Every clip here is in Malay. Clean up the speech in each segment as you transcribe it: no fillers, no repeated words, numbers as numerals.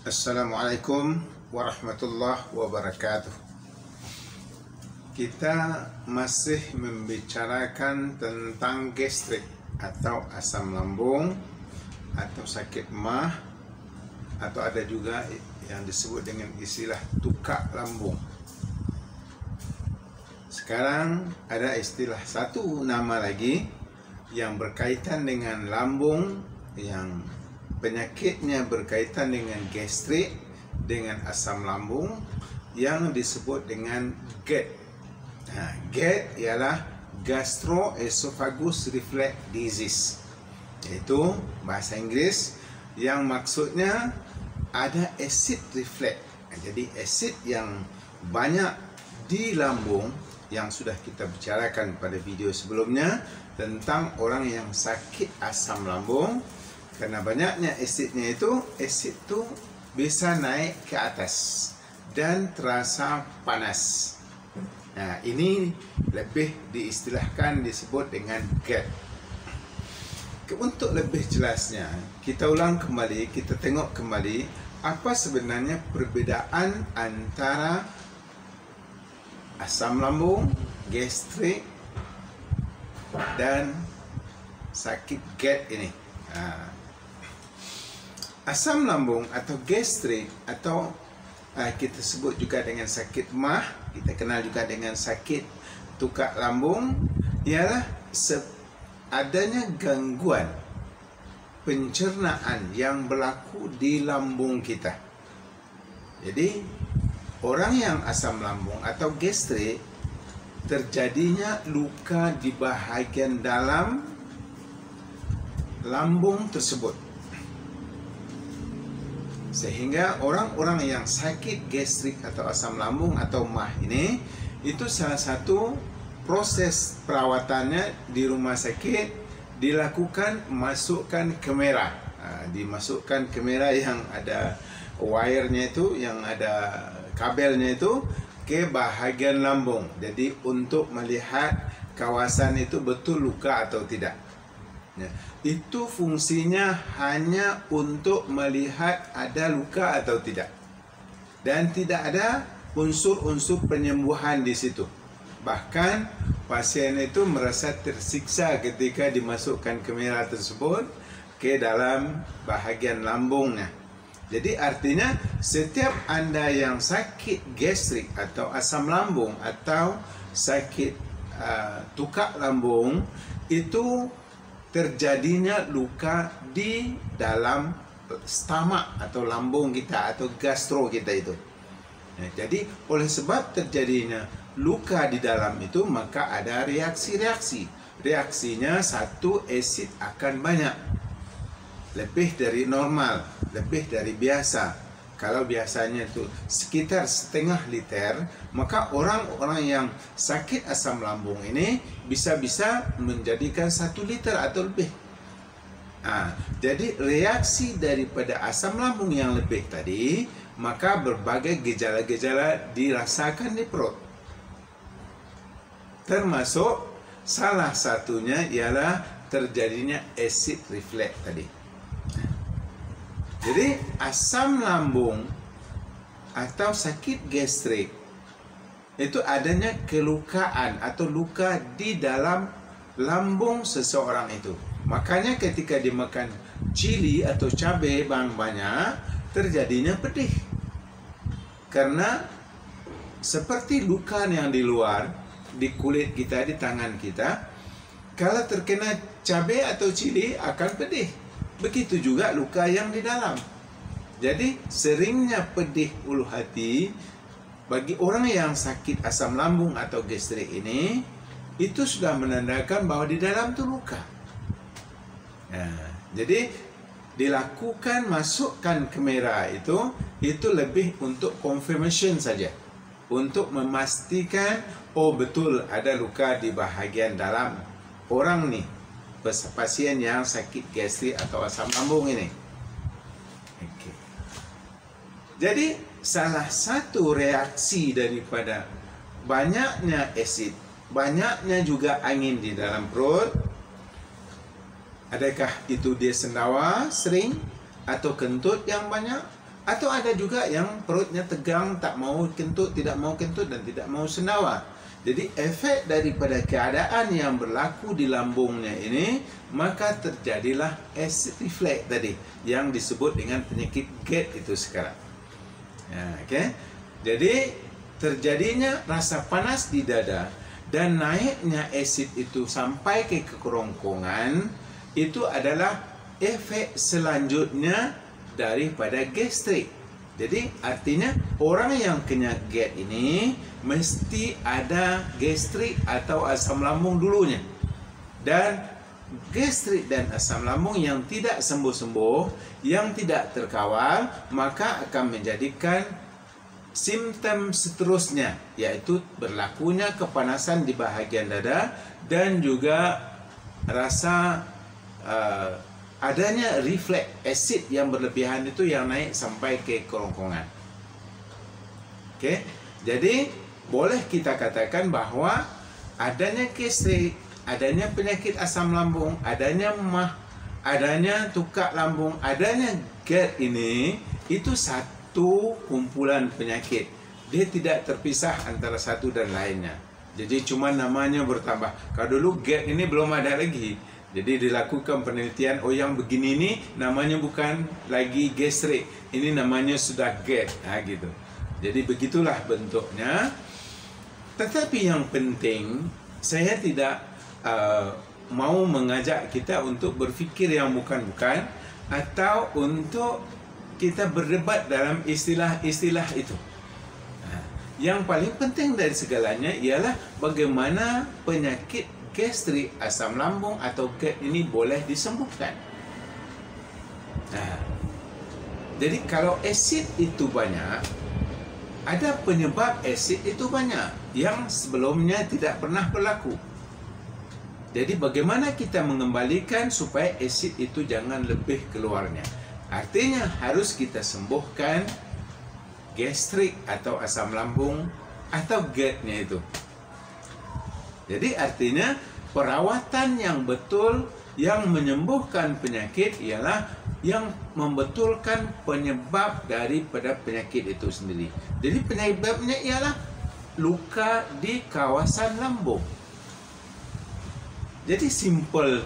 Assalamualaikum warahmatullahi wabarakatuh. Kita masih membicarakan tentang gastrik atau asam lambung atau sakit mah, atau ada juga yang disebut dengan istilah tukak lambung. Sekarang ada istilah satu nama lagi yang berkaitan dengan lambung, yang penyakitnya berkaitan dengan gastrik, dengan asam lambung, yang disebut dengan GERD. GERD ialah Gastroesophagus Reflux Disease, iaitu bahasa Inggris yang maksudnya ada acid reflux. Jadi asid yang banyak di lambung, yang sudah kita bicarakan pada video sebelumnya tentang orang yang sakit asam lambung. Karena banyaknya asidnya itu, asid itu bisa naik ke atas dan terasa panas. Nah, ini lebih diistilahkan disebut dengan GERD. Untuk lebih jelasnya, kita ulang kembali, kita tengok kembali apa sebenarnya perbedaan antara asam lambung, gastrik, dan sakit GERD ini. Asam lambung atau gastrik, atau kita sebut juga dengan sakit mah, kita kenal juga dengan sakit tukak lambung, ialah adanya gangguan pencernaan yang berlaku di lambung kita. Jadi orang yang asam lambung atau gastrik, terjadinya luka di bahagian dalam lambung tersebut. Sehingga orang-orang yang sakit gastrik atau asam lambung atau mah ini, itu salah satu proses perawatannya di rumah sakit dilakukan masukkan kamera. Dimasukkan kamera yang ada wire-nya itu, yang ada kabelnya itu ke bahagian lambung. Jadi untuk melihat kawasan itu betul luka atau tidak. Itu fungsinya hanya untuk melihat ada luka atau tidak, dan tidak ada unsur-unsur penyembuhan di situ. Bahkan pasien itu merasa tersiksa ketika dimasukkan kamera tersebut ke dalam bahagian lambungnya. Jadi artinya setiap Anda yang sakit gastrik atau asam lambung atau sakit tukak lambung, itu terjadinya luka di dalam stomach atau lambung kita atau gastro kita itu. Jadi oleh sebab terjadinya luka di dalam itu, maka ada reaksi-reaksi. Reaksinya satu, asid akan banyak, lebih dari normal, lebih dari biasa. Kalau biasanya itu sekitar setengah liter, maka orang-orang yang sakit asam lambung ini bisa-bisa menjadikan 1 liter atau lebih. Jadi reaksi daripada asam lambung yang lebih tadi, maka berbagai gejala-gejala dirasakan di perut. Termasuk salah satunya ialah terjadinya acid reflux tadi. Jadi asam lambung atau sakit gastrik itu adanya kelukaan atau luka di dalam lambung seseorang itu. Makanya ketika dimakan cili atau cabai banyak, terjadinya pedih. Karena seperti luka yang di luar, di kulit kita, di tangan kita, kalau terkena cabai atau cili akan pedih. Begitu juga luka yang di dalam. Jadi seringnya pedih ulu hati bagi orang yang sakit asam lambung atau gastrik ini, itu sudah menandakan bahwa di dalam itu luka. Jadi dilakukan masukkan kamera itu lebih untuk confirmation saja, untuk memastikan betul ada luka di bahagian dalam orang nih, pasien yang sakit gastrik atau asam lambung ini. Jadi salah satu reaksi daripada banyaknya asid, banyaknya juga angin di dalam perut, adakah itu dia sendawa sering atau kentut yang banyak, Atau ada juga yang perutnya tegang, tak mau kentut, tidak mau kentut, dan tidak mau sendawa. Jadi efek daripada keadaan yang berlaku di lambungnya ini, maka terjadilah acid reflux tadi, yang disebut dengan penyakit GERD itu sekarang. Okay? Jadi terjadinya rasa panas di dada dan naiknya asid itu sampai ke kerongkongan, itu adalah efek selanjutnya daripada gastrik. Jadi artinya orang yang kena GERD ini mesti ada gastrik atau asam lambung dulunya. Dan gastrik dan asam lambung yang tidak sembuh-sembuh, yang tidak terkawal, maka akan menjadikan simptom seterusnya, yaitu berlakunya kepanasan di bahagian dada dan juga rasa adanya refleks asid yang berlebihan itu yang naik sampai ke kerongkongan. Okey, jadi boleh kita katakan bahawa adanya gastrik, adanya penyakit asam lambung, adanya mah, adanya tukak lambung, adanya GERD ini, itu satu kumpulan penyakit. Dia tidak terpisah antara satu dan lainnya. Jadi cuma namanya bertambah. Kalau dulu GERD ini belum ada lagi. Jadi dilakukan penelitian, oh yang begini ini namanya bukan lagi gastrik, ini namanya sudah GERD, gitu. Jadi begitulah bentuknya. Tetapi yang penting, saya tidak mau mengajak kita untuk berfikir yang bukan-bukan, atau untuk kita berdebat dalam istilah-istilah itu. Yang paling penting dari segalanya ialah bagaimana penyakit gastrik, asam lambung atau GERD ini boleh disembuhkan. Jadi kalau asid itu banyak, ada penyebab asid itu banyak yang sebelumnya tidak pernah berlaku. Jadi bagaimana kita mengembalikan supaya asid itu jangan lebih keluarnya? Artinya harus kita sembuhkan gastrik atau asam lambung atau GERD-nya itu. Jadi artinya perawatan yang betul yang menyembuhkan penyakit ialah yang membetulkan penyebab daripada penyakit itu sendiri. Jadi penyebabnya ialah luka di kawasan lambung. Jadi simple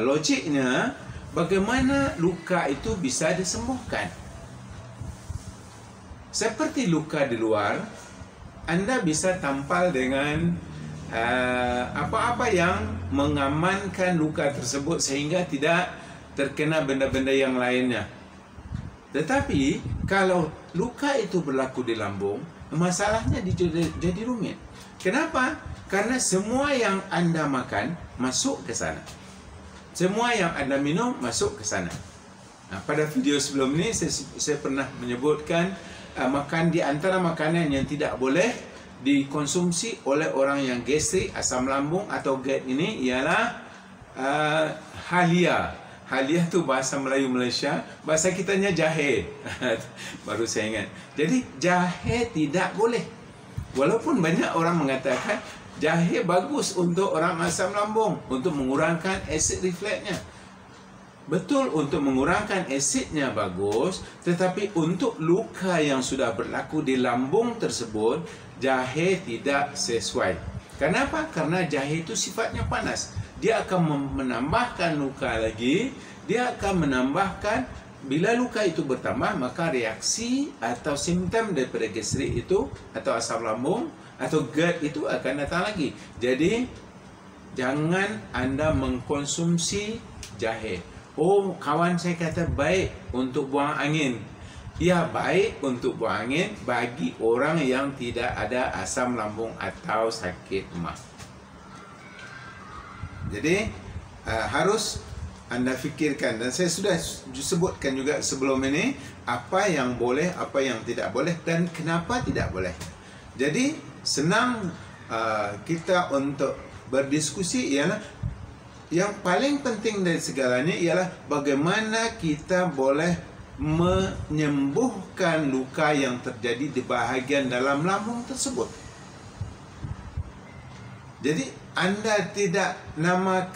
logiknya, bagaimana luka itu bisa disembuhkan. Seperti luka di luar, Anda bisa tampal dengan apa-apa yang mengamankan luka tersebut sehingga tidak terkena benda-benda yang lainnya. Tetapi kalau luka itu berlaku di lambung, masalahnya jadi rumit. Kenapa? Karena semua yang Anda makan masuk ke sana. Semua yang Anda minum masuk ke sana. Pada video sebelum ini saya pernah menyebutkan makan di antara makanan yang tidak boleh dikonsumsi oleh orang yang gastrik, asam lambung atau GERD ini ialah halia. Halia itu bahasa Melayu Malaysia, bahasa kitanya jahe. Baru saya ingat. Jadi jahe tidak boleh. Walaupun banyak orang mengatakan jahe bagus untuk orang asam lambung, untuk mengurangkan acid refluxnya. Betul, untuk mengurangkan asidnya bagus, tetapi untuk luka yang sudah berlaku di lambung tersebut, jahe tidak sesuai. Kenapa? Karena jahe itu sifatnya panas. Dia akan menambahkan luka lagi. Dia akan menambahkan, bila luka itu bertambah, maka reaksi atau simptom daripada gastrik itu, atau asam lambung, atau GERD itu akan datang lagi. Jadi, jangan Anda mengkonsumsi jahe. Oh, kawan saya kata baik untuk buang angin. Ya, baik untuk buang angin bagi orang yang tidak ada asam lambung atau sakit mah. Jadi harus Anda fikirkan, dan saya sudah sebutkan juga sebelum ini apa yang boleh, apa yang tidak boleh, dan kenapa tidak boleh. Jadi senang kita untuk berdiskusi ialah yang paling penting dari segalanya ialah bagaimana kita boleh menyembuhkan luka yang terjadi di bahagian dalam lambung tersebut. Jadi Anda tidak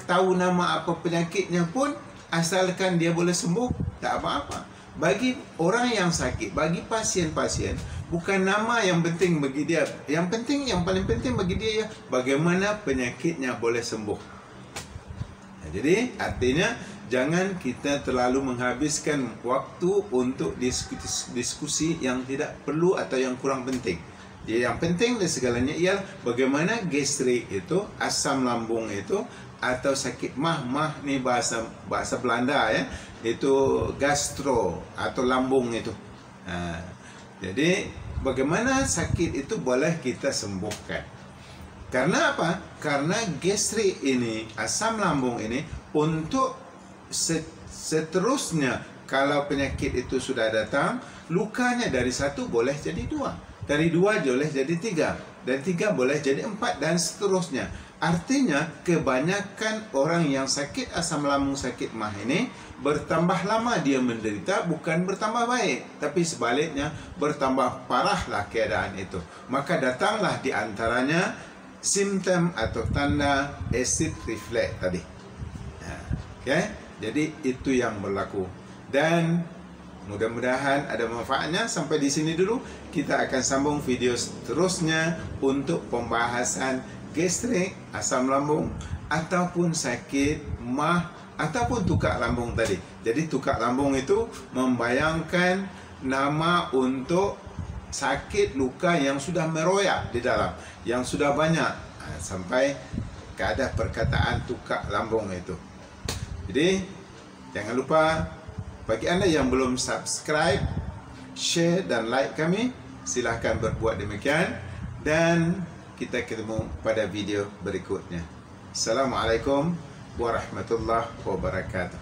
tahu nama apa penyakitnya pun, asalkan dia boleh sembuh, tak apa-apa. bagi orang yang sakit, bagi pasien-pasien, bukan nama yang penting bagi dia. Yang paling penting bagi dia ya bagaimana penyakitnya boleh sembuh. Jadi artinya jangan kita terlalu menghabiskan waktu untuk diskusi yang tidak perlu atau yang kurang penting. Jadi yang penting dari segalanya ialah bagaimana gastrik itu, asam lambung itu, atau sakit mah ni bahasa Belanda ya, itu gastro atau lambung itu. Jadi bagaimana sakit itu boleh kita sembuhkan. Karena apa? Karena gastrik ini, asam lambung ini, untuk seterusnya kalau penyakit itu sudah datang, lukanya dari 1 boleh jadi 2, dari 2 boleh jadi 3, dan 3 boleh jadi 4, dan seterusnya. Artinya kebanyakan orang yang sakit asam lambung, sakit mah ini bertambah lama dia menderita, bukan bertambah baik, tapi sebaliknya bertambah parahlah keadaan itu. Maka datanglah di antaranya simptom atau tanda acid reflux tadi. Okay? Jadi itu yang berlaku. Dan mudah-mudahan ada manfaatnya. Sampai di sini dulu. Kita akan sambung video seterusnya untuk pembahasan gastrik, asam lambung, ataupun sakit mah, ataupun tukak lambung tadi. Jadi tukak lambung itu membayangkan nama untuk sakit luka yang sudah meroyak di dalam, yang sudah banyak, sampai ada perkataan tukak lambung itu. Jadi jangan lupa, bagi anda yang belum subscribe, share dan like kami, silahkan berbuat demikian. Dan kita ketemu pada video berikutnya. Assalamualaikum warahmatullahi wabarakatuh.